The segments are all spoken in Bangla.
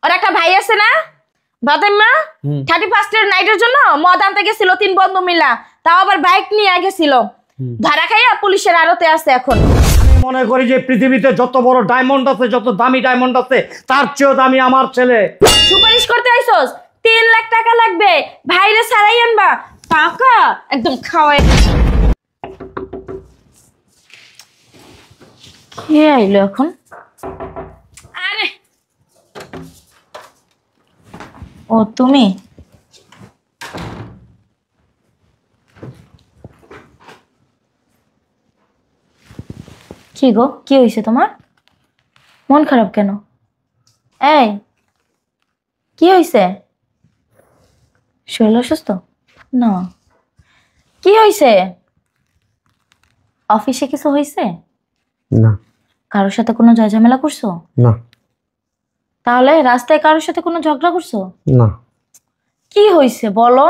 ওর একটা ভাই আছে না বাদাম্মা 31 এর নাইটের জন্য মদ আনতে গেছিল 3 বন্ধু মিলা, তাও আবার বাইক নিয়ে গেছিল। ধরা খাইয়া পুলিশের আড়তে আছে এখন। আমি মনে করি যে পৃথিবীতে যত বড় ডায়মন্ড আছে, যত দামি ডায়মন্ড আছে, তার চেয়েও দামি আমার ছেলে। সুপারিশ করতে আইছস? 3 লাখ টাকা লাগবে, ভাইরে ছাড়াই আনবা। টাকা একদম খাওয়াই। কে আইলো এখন? আরে ও তুমি? কি গো, কি হয়েছে তোমার? মন খারাপ কেন? এই কি হয়েছে? শরীর অসুস্থ? না, কি হয়েছে? অফিসে কিছু হয়েছে? না। কারোর সাথে কোনো ঝামেলা করছো? না। তাহলে রাস্তায় কারোর সাথে কোনো ঝগড়া করছো? না। কি হয়েছে বলো?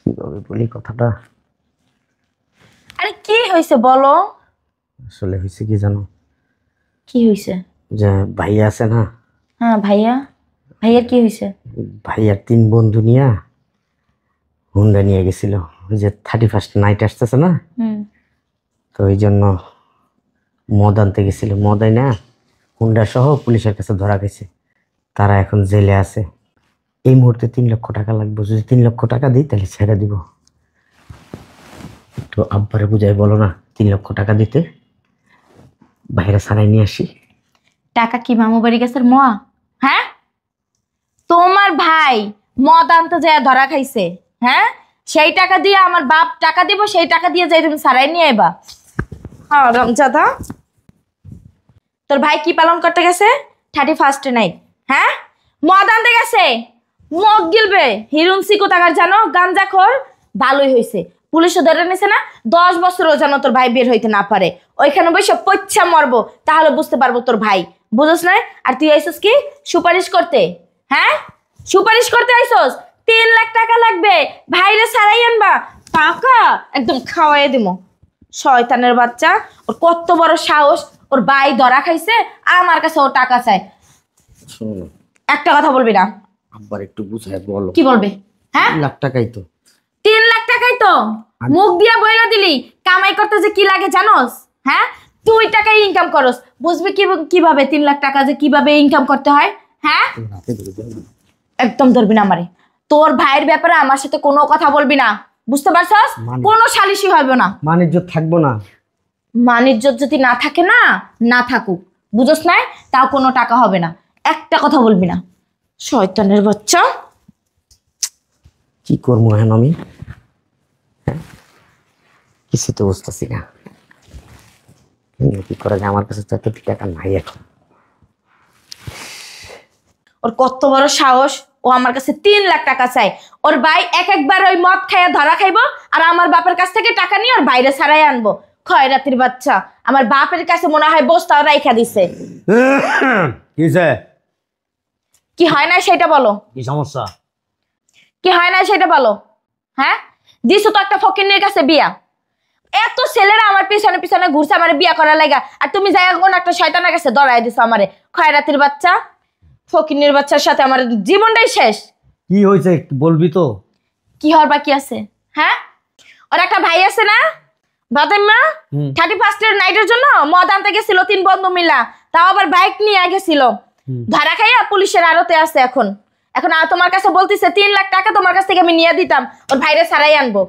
কিভাবে বলি কথাটা? আরে কি হয়েছে বলো? আসলে হয়েছে কি জানো? কি হয়েছে? যে ভাইয়া আছে না? হ্যাঁ ভাইয়া। ভাইয়ার কি হয়েছে? ভাইয়ার 3 বন্ধু নিয়ে হুন্ডা নিয়ে গেছিল। ওই যে 31 নাইট আসতেছে না, তো ওই জন্য মদ আনতে গেছিল। মদ আই না হুন্ডা সহ পুলিশের কাছে ধরা গেছে। তারা এখন জেলে আছে। এই মুহূর্তে 3 লক্ষ টাকা লাগবে। যদি 3 লক্ষ টাকা দিই তাহলে ছেড়ে দিব। একটু আব্বারে বুঝাই বলো না 3 লক্ষ টাকা দিতে, বাইরে ছাড়াই নিয়ে আসি। টাকা কি মামু বাড়ি গেছে মোয়া? হ্যাঁ, তোমার ভাই মদ আনতে যায় ধরা খাইছে। হ্যাঁ, সেই টাকা দিয়ে আমার বাপ টাকা দিব, সেই টাকা দিয়ে যাই তুমি সারাই নিয়ে আইবা। হ্যাঁ রমজাদা, তোর ভাই কি পালন করতে গেছে? 31 নাইট। হ্যাঁ, মদ আনতে গেছে, মদ গিলবে। হিরুনসি কোথাকার জানো, গাঞ্জাখোর। ভালোই হয়েছে পুলিশও ধরে নিছে না। 10 বছরও যেন তোর ভাই বের হইতে না পারে। ওইখানে বসে পচ্ছা মরবো, তাহলে বুঝতে পারবো তোর ভাই। বুঝোস না? আর তুই আইসস কি সুপারিশ করতে? হ্যাঁ, সুপারিশ করতে আইসস? 3 লাখ টাকা লাগবে, ভাইরে ছাড়াই আনবা। টাকা একদম খাওয়াই দিব। শয়তানের বাচ্চা, ওর কত বড় সাহস! ওর ভাই ধরা খাইছে, আমার কাছে ও টাকা চায়। শোনো, একটা কথা বলবি না। আব্বার একটু বুঝাই বলো। কি বলবে? হ্যাঁ, 3 লাখ টাকাই তো। 3 লাখ টাকাই তো মুখ দিয়া বইলা দিলি। কামাই করতে যে কি লাগে জানোস? হ্যাঁ, তুই টাকা ইনকাম করস, বুঝবি কিভাবে 3 লাখ টাকা যে কিভাবে ইনকাম করতে হয়। হ্যাঁ, একদম ধরবি না আমারে। তোর ভাইয়ের ব্যাপারে আমার সাথে কোনো কথা বলবি না, বুঝতে পারছস? কোনো সালিশি হবে না। মানিজ্জত থাকবো না। মানিজ্জত যদি না থাকে না, না থাকুক, বুঝোস না? তাও কোনো টাকা হবে না। একটা কথা বলবি না, শয়তানের বাচ্চা। কি করবো এখন আমি? কিছু তো বুঝতেছি না কি করা যায়। আমার কাছে তো এত টাকা নাই এখন। ওর কত বড় সাহস, ও আমার কাছে 3 লাখ টাকা চায়। ওর ভাই একবার ওই মদ খাইয়া ধরা খাইবো, আর আমার বাপের কাছ থেকে টাকা নিয়ে ওর বাইরে ছাড়াই আনবো। খয়রাতির বাচ্চা, আমার বাপের কাছে মনে হয় বস্তাও রাইখা দিছে। কি হয় না সেটা বলো। কি সমস্যা? কি হয় না সেটা বলো। হ্যাঁ, দিছো তো একটা ফকিন্নির কাছে বিয়া। এত ছেলেরা আমার পিছনে পিছনে ঘুরছে আমার বিয়া করার লাগা, আর তুমি যাই কোন একটা শয়তানের কাছে ধরাই দিছো আমারে। খয়রাতির বাচ্চা, ফকিন্নির বাচ্চার সাথে আমার জীবনটাই শেষ। কি হয়েছে বলবি তো? কি হওয়ার বাকি আছে? হ্যাঁ, ওর একটা ভাই আছে না বাদাম্মা, 31 এর নাইটের জন্য মদ আনতে গেছিল 3 বন্ধু মিলা, তাও আবার বাইক নিয়ে গেছিল। ধরা খাইয়া পুলিশের আড়তে আছে এখন। এখন তোমার কাছে বলতিছে 3 লাখ টাকা তোমার কাছ থেকে আমি নিয়ে দিতাম, ওর ভাইরে ছাড়াই আনবো।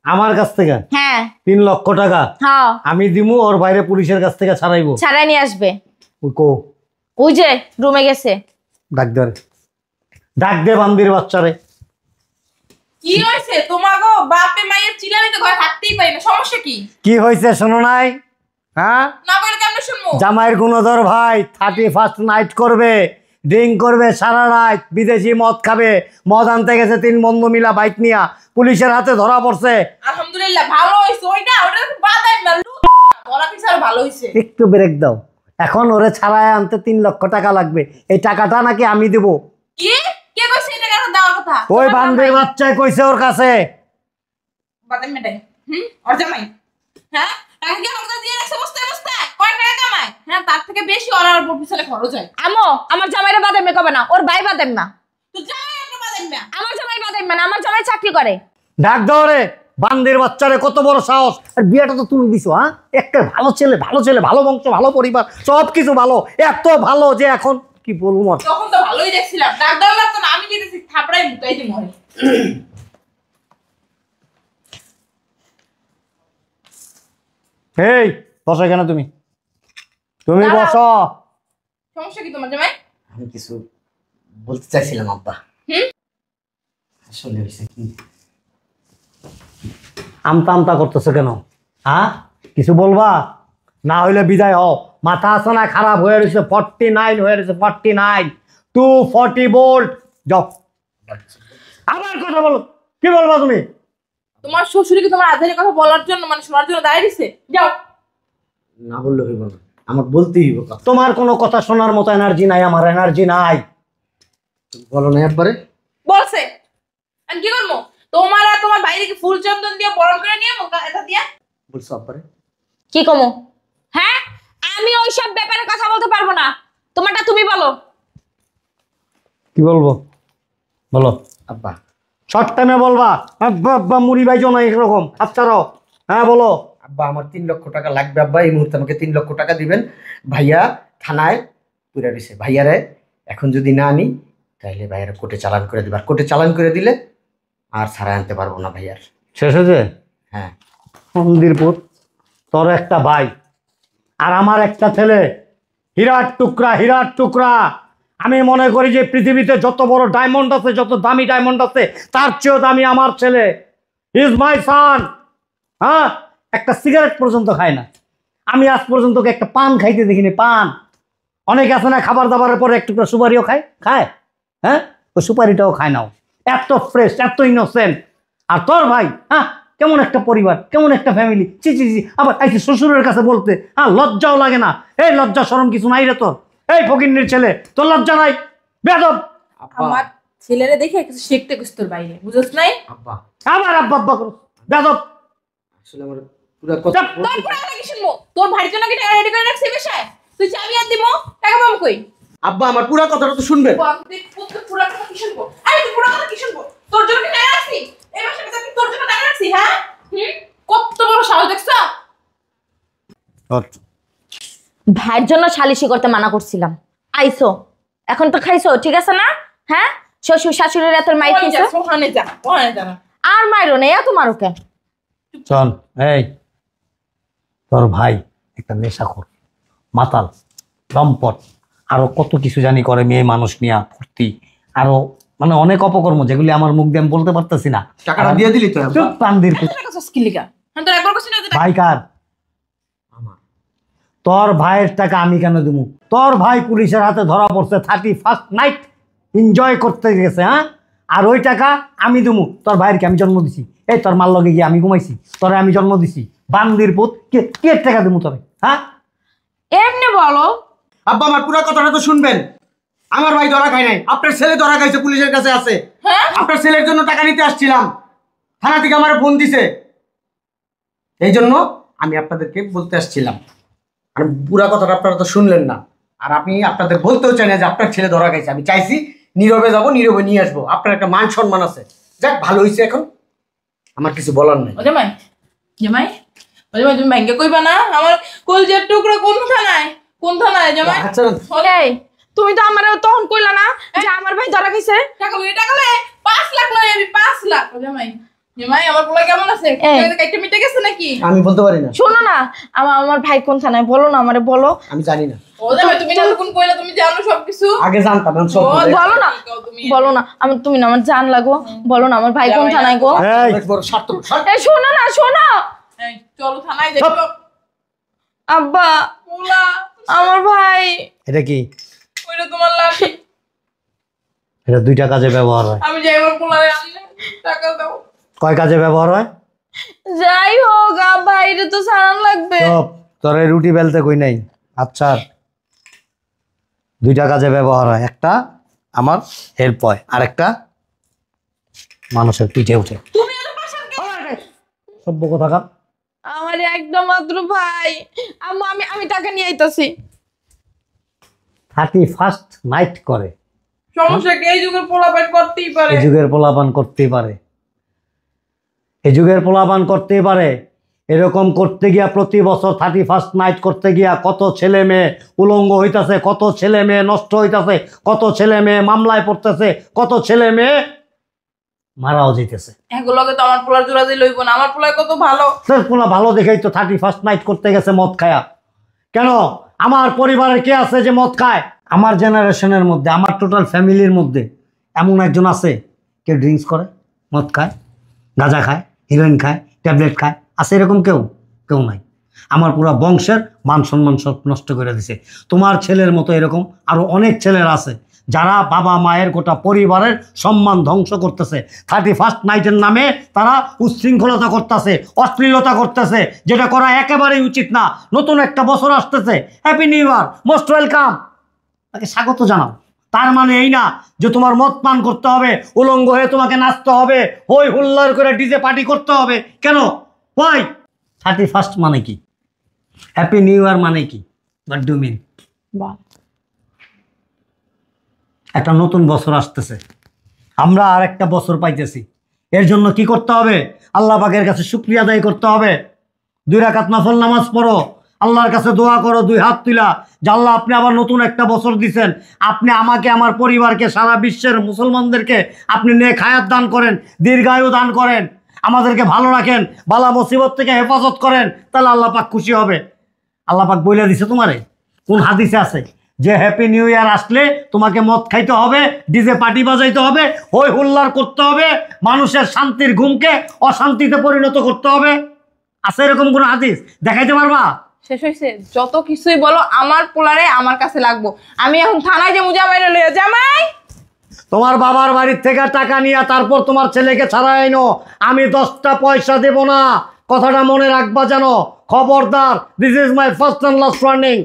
আমার কাছ থেকে? হ্যাঁ। 3 লক্ষ টাকা? হ্যাঁ। আমি দিমু, ওর বাইরে পুলিশের কাছ থেকে ছাড়াইবো। ছাড়াই নিয়ে আসবে। ওই যে রুমে গেছে। ডাক দে, ডাক দে বান্দির বাচ্চারে। কি হইছে তোমাগো? বাপে মায়ের চিল্লানিতে ঘরে থাকতেই পারি না, সমস্যা কি? কি হয়েছে শোনো নাই? হ্যাঁ, না বলে কেমনে শুনবো? জামাইয়ের গুণধর ভাই 31 নাইট করবে, ড্রিঙ্ক করবে সারা রাত, বিদেশি মদ খাবে। মদ আনতে গেছে 3 বন্ধু মিলা বাইক নিয়া, পুলিশের হাতে ধরা পড়ছে। আলহামদুলিল্লাহ ভালো হইছে। ওইটা বাদাই মারলু ওরা কি স্যার ভালো হইছে। একটু ব্রেক দাও। এখন ওরে ছাড়ায় আনতে 3 লক্ষ টাকা লাগবে। এই টাকাটা নাকি আমি দেব। কি কে কইছে এটা টাকা দেওয়ার কথা? ওই বান্দির বাচ্চাই কইছে ওর কাছে। বাদাই মেটাই ওর জামাই। হ্যাঁ, টাকা কি আমার কাছে দিয়ে রাখছে বস্তায় বস্তায়? কয় কয় টাকা কামায় হ্যাঁ তার থেকে বেশি ওর আর পিছনে খরচ হয়। আমো আমার জামাইরা বাদামে কবে না, ওর ভাই বাদাম না। তো যাই একটা বাদেন না। আমার জামাই বাদাম না, আমার জামাই চাকরি করে। ডাক দাও রে বান্দির বাচ্চারে, কত বড় সাহস! আর বিয়েটা তো তুমি দিছো, হ্যাঁ? একটা ভালো ছেলে, ভালো বংশ, ভালো পরিবার, সব কিছু ভালো, এত ভালো যে এখন কি বলবো আর। তখন তো ভালোই দেখছিলাম, ডাক দেওয়া লাগতো না, আমি যেতেছি থাপড়াই মুতাই দিই মরে। এই বসো কেন তুমি? তুমি দাঁড়াও। বসো। সমস্যা কি তোমার জামাই? আমি কিছু বলতে চাইছিলাম আব্বা। হুম? আসলে হইছে কি, আমতা আমতা করতেছো কেন? হ্যাঁ, কিছু বলবা? না হইলে বিদায় হও। মাথা আছে না খারাপ হয়ে রয়েছে? 49 হয়ে রয়েছে, 49 240 ভোল্ট। যাও আবার কথা বলো, কি বলবা তুমি? তোমার শ্বশুর কি তোমার আধারের কথা বলার জন্য মানে শোনার জন্য দাঁড়িয়ে দিছে? যাও। না বললে হইব না, আমার বলতেই হইব। তোমার কোনো কথা শোনার মতো এনার্জি নাই, আমার এনার্জি নাই। বলো না একবারে। বলছে আমি কি করবো? তোমার আর তোমার বাইরে কি ফুল চন্দন দিয়ে বরণ করে নিয়ে মুখা এটা দিয়া বলছো আব্বারে? কি কমো? হ্যাঁ, আমি ওইসব ব্যাপারে কথা বলতে পারবো না, তোমারটা তুমি বলো। কি বলবো বলো আব্বা? শর্ট টাইমে বলবা। আব্বা আব্বা মুড়ি ভাইজো না এরকম আচ্ছারো। হ্যাঁ বলো। আব্বা আমার 3 লক্ষ টাকা লাগবে আব্বা, এই মুহূর্তে আমাকে 3 লক্ষ টাকা দিবেন। ভাইয়া থানায় পুরা দিছে, ভাইয়ারে এখন যদি না আনি তাহলে ভাইয়ারে কোর্টে চালান করে দিবার, কোর্টে চালান করে দিলে আর ছাড়া আনতে পারবো না ভাইয়ার। শেষ হয়েছে? হ্যাঁ। মন্দির পুত, তোর একটা ভাই আর আমার একটা ছেলে, হীরার টুকরা, হীরার টুকরা। আমি মনে করি যে পৃথিবীতে যত বড় ডায়মন্ড আছে, যত দামি ডায়মন্ড আছে, তার চেয়েও দামি আমার ছেলে। ইজ মাই সান। হ্যাঁ, একটা সিগারেট পর্যন্ত খায় না। আমি আজ পর্যন্ত ওকে একটা পান খাইতে দেখিনি, পান। অনেকে আছে না খাবার দাবারের পরে একটু সুপারিও খায়, খায়? হ্যাঁ, ওই সুপারিটাও খায় না। এত ফ্রেশ, এত ইনোসেন্ট। আর তোর ভাই, হ্যাঁ, কেমন একটা পরিবার, কেমন একটা ফ্যামিলি। চি চি চি, আবার আইসি শ্বশুরের কাছে বলতে, হ্যাঁ, লজ্জাও লাগে না? এই লজ্জা শরম কিছু নাই রে তোর? এই ফকিন্নির ছেলে, তোর লজ্জা নাই? বেয়াদব। আমার ছেলেরে দেখে কিছু শিখতে কিছু তোর বাইরে বুঝছ নাই? আব্বা আবার আব্বা আব্বা করো, বেয়াদব। আসলে আমার পুরো কথা তোর পুরো কথা কি শুনবো? তোর ভাইয়ের জন্য কি টাকা রেডি করে রাখছিস বেশায়? তুই চাবি আর দিমো, টাকা পাবো কই? আব্বা আমার পুরো কথাটা তো শুনবেন। তুই পুরো কথা কি শুনবো? আরে তুই পুরো কথা কি শুনবো? তোর জন্য কি টাকা রাখছি? এই মাসে কি তোর জন্য টাকা রাখছি? হ্যাঁ কত বড় সাহস দেখছো? ভাইয়ের জন্য সালিশি করতে মানা করছিলাম, আইসো, এখন তো খাইছো, ঠিক আছে না? হ্যাঁ, শ্বশুর শাশুড়ির এত মাইর খাইছো, ওখানে যা, ওখানে যা না। আর মাইরো না, এত মারো কেন? শোন, এই তোর ভাই একটা নেশাখোর, মাতাল, লম্পট, আরো কত কিছু জানি করে, মেয়ে মানুষ নিয়ে ফুর্তি, আরো মানে অনেক অপকর্ম যেগুলি আমার মুখ দিয়ে আমি বলতে পারতেছি না। টাকাটা দিয়ে দিলি তো? চুপ প্রাণদের পুত। টাকা চাস কি লিগা? আমি তোর একবার কইছি না যে ভাই কার? আমার। তোর ভাইয়ের টাকা আমি কেন দেবো? তোর ভাই পুলিশের হাতে ধরা পড়ছে, 31st নাইট এনজয় করতে গেছে, হ্যাঁ, আর ওই টাকা আমি দেবো। তোর ভাইয়েরকে আমি জন্ম দিছি, এই তোর মাল লগে গিয়ে আমি ঘুমাইছি, তোরে আমি জন্ম দিছি, বান্দির পুত, কে টাকা দেবো তবে? হ্যাঁ, এমনি বলো। আব্বা আমার পুরো কথাটা তো শুনবেন। আমার ভাই ধরা খায় নাই, আপনার ছেলে ধরা খাইছে, পুলিশের কাছে আছে। হ্যাঁ আপনার ছেলের জন্য টাকা নিতে আসছিলাম, থানা থেকে আমার ফোন দিছে, এই জন্য আমি আপনাদেরকে বলতে আসছিলাম। আর পুরা কথাটা আপনারা তো শুনলেন না, আর আমি আপনাদের বলতেও চাই না যে আপনার ছেলে ধরা খাইছে। আমি চাইছি নীরবে যাব, নীরবে নিয়ে আসবো। আপনার একটা মান সম্মান আছে, যাক ভালো হয়েছে। এখন আমার কিছু বলার নেই। ও জামাই, জামাই, ও জামাই তুমি ব্যাংকে কইবা না আমার কলজের টুকরা কোন থানায়? কোন থানায় জামাই? আচ্ছা এই, তুমি তো আমার তখন কইলা না যে আমার ভাই ধরা খাইছে? টাকা লই, টাকা লই, 5 লাখ লই আমি, 5 লাখ। ও জামাই, জামাই আমার পোলা কেমন আছে? কাইটা মিটে গেছে নাকি? আমি বলতে পারি না। শোনো না, আমার ভাই কোন থানায় বলো না, আমারে বলো। আমি জানি না। ও জামাই তুমি না কোন কইলা, তুমি জানো সবকিছু? আগে জানতাম, আমি সব বলো না, বলো না, তুমি না আমার জান লাগো, বলো না আমার ভাই কোন থানায় গো? এই বড় স্বার্থ। এই শোনো না, শোনো। এই চলো থানায় দেখো। আব্বা, পোলা আমার ভাই। এটা কি? ওইটা তোমার লাঠি। এটা 2টা কাজে ব্যবহার হয়। আমি যাই আমার পোলারে আনলে টাকা দাও। কয় কাজে ব্যবহার হয়? যাই হোক আব্বা, এটা তো সারান লাগবে। চুপ, তোর এই রুটি বেলতে কই নাই। আচ্ছা, 2টা কাজে ব্যবহার হয়, একটা আমার হেল্প হয়, আর একটা মানুষের পিঠে উঠে। তুমি এত পাশান কে? সভ্য কথাকার। আমার আমার একদম মাত্র ভাই। আম্মু আমি আমি টাকা নিয়ে আইতাছি। 31st নাইট করে, সমস্যা কি? এই যুগের পোলাপান করতেই পারে। এই যুগের পোলাপান করতেই পারে, এই যুগের পোলাপান করতেই পারে। এরকম করতে গিয়া প্রতি বছর 31st নাইট করতে গিয়া কত ছেলে মেয়ে উলঙ্গ হইতাছে, কত ছেলে মেয়ে নষ্ট হইতাছে, কত ছেলে মেয়ে মামলায় পড়তেছে, কত ছেলে মেয়ে মারাও যেতেছে। এগুলোকে তো আমার পোলার জোড়া দিয়ে লইব না। আমার পোলায় কত ভালো। তোর পোলা ভালো দেখেই তো 31st নাইট করতে গেছে মদ খায়া। কেন? আমার পরিবারের কে আছে যে মদ খায়? আমার জেনারেশনের মধ্যে, আমার টোটাল ফ্যামিলির মধ্যে এমন একজন আছে কেউ ড্রিঙ্কস করে, মদ খায়, গাঁজা খায়, হিরোইন খায়, ট্যাবলেট খায়? আছে এরকম কেউ? কেউ নাই। আমার পুরো বংশের মান সম্মান সব নষ্ট করে দিছে। তোমার ছেলের মতো এরকম আরো অনেক ছেলের আছে যারা বাবা মায়ের গোটা পরিবারের সম্মান ধ্বংস করতেছে। 31st নাইটের নামে তারা উচ্ছৃঙ্খলতা করতেছে, অশ্লীলতা করতেছে, যেটা করা একেবারেই উচিত না। নতুন একটা বছর আসতেছে, happy new year, most welcome, তাকে স্বাগত জানাও। তার মানে এই না যে তোমার মদ পান করতে হবে, উলঙ্গ হয়ে তোমাকে নাচতে হবে, হই হুল্লার করে ডিজে পার্টি করতে হবে। কেন? ওয়াই? 31st মানে কি? হ্যাপি নিউ ইয়ার মানে কি? What do mean? একটা নতুন বছর আসতেছে, আমরা আর একটা বছর পাইতেছি। এর জন্য কি করতে হবে? আল্লাহ পাকের কাছে শুকরিয়া আদায় করতে হবে। 2 রাকাত নফল নামাজ পড়ো, আল্লাহর কাছে দোয়া করো 2 হাত তুলা, যে আল্লাহ আপনি আবার নতুন একটা বছর দিচ্ছেন, আপনি আমাকে, আমার পরিবারকে, সারা বিশ্বের মুসলমানদেরকে আপনি নেক হায়াত দান করেন, দীর্ঘায়ু দান করেন, আমাদেরকে ভালো রাখেন, বালা মুসিবত থেকে হেফাজত করেন। তাহলে আল্লাহ পাক খুশি হবে। আল্লাহ পাক বইলা দিছে তোমারে? কোন হাদিসে আছে যে হ্যাপি নিউ ইয়ার আসলে তোমাকে মদ খাইতে হবে, ডিজে পার্টি বাজাইতে হবে, হই হুল্লার করতে হবে, মানুষের শান্তির ঘুমকে অশান্তিতে পরিণত করতে হবে? আছে এরকম কোন হাদিস? দেখাইতে পারবা? শেষ হয়েছে? যত কিছুই বলো, আমার পোলারে আমার কাছে লাগবো। আমি এখন থানায় যাবো, জামাই লইয়া। জামাই, তোমার বাবার বাড়ির থেকে টাকা নিয়ে তারপর তোমার ছেলেকে ছাড়াই আইনো, আমি 10টা পয়সা দেব না। কথাটা মনে রাখবা যেন। খবরদার, this is my first and last warning.